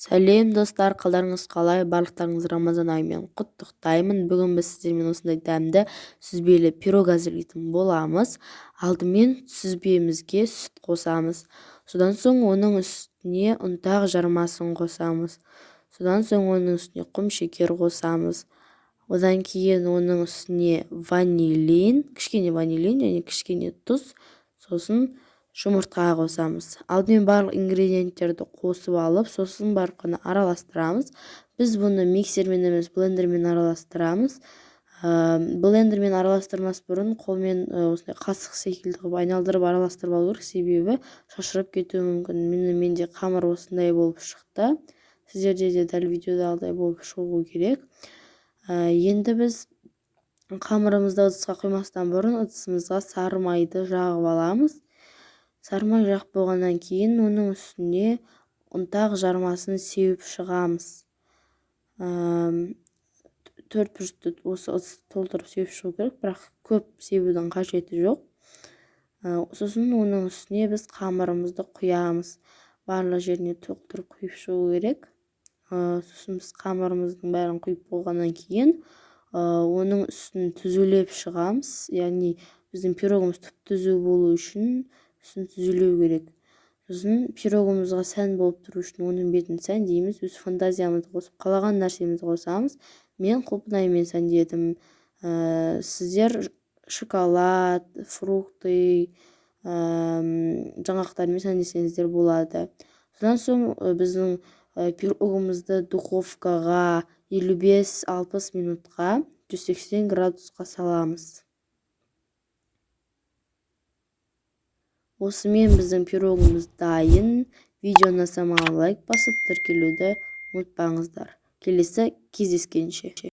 Сәлем достар, қалдарыңыз қалай? Барлықтарыңыз Рамазан айымен құттықтаймын. Бүгін біз сіздермен осындай дәмді сүзбелі пирог әзірлейтін боламыз. Алдымен сүзбемізге сүт қосамыз. Содан соң оның үстіне ұнтақ жармасын қосамыз. Содан соң оның үстіне құм шекер қосамыз. Одан кейін оның үстіне кішкене ванилин және кішкене тұз, сосын жұмыртқа қосамыз. Алдымен барлық ингредиенттерді қосып алып, сосын барып қана араластырамыз. Біз бұны миксермен емес, блендермен араластырамыз. Блендермен араластырмас бұрын қолмен осындай қасық секілді қылып айналдырып араластырып алу керек, себебі шашырап кетуі мүмкін. Менде қамыр осындай болып шықты. Сіздерде де дәл видеодағыдай болып шығу керек. Енді біз қамырымызды ыдысқа құймастан бұрын ыдысымызға сары майды жағып аламыз. Сары май жағып болғаннан кейін оның үстіне ұнтақ жармасын сеуіп шығамыз. 4 бұрышты осы ыдысты толтырып сеуіп шығу керек, бірақ көп сеуудің қажеті жоқ. Сосын оның үстіне біз қамырымызды құямыз. Барлық жеріне толтырып құйып шығу керек. Сосын біз қамырымыздың бәрін құйып болғаннан кейін оның үстін түзулеп шығамыз. Яғни біздің пирогымыз түп-түзу болу үшін үстін түзулеу керек. Сосын пирогымызға сән болып тұру үшін оның бетін сәндейміз. Өз фантазиямызды қосып, қалаған нәрсемізді қосамыз. Мен құлпынаймен сәндедім. Сіздер шоколад, фрукты, жаңғақтармен сәндесеңіздер болады. Содан соң біздің пирогымызды духовкаға 55-60 минутқа 180 градусқа саламыз. Осымен біздің пирогымыз дайын. Видеоны ұнаса лайк басып, тіркелуді ұмытпаңыздар. Келесі кездескенше.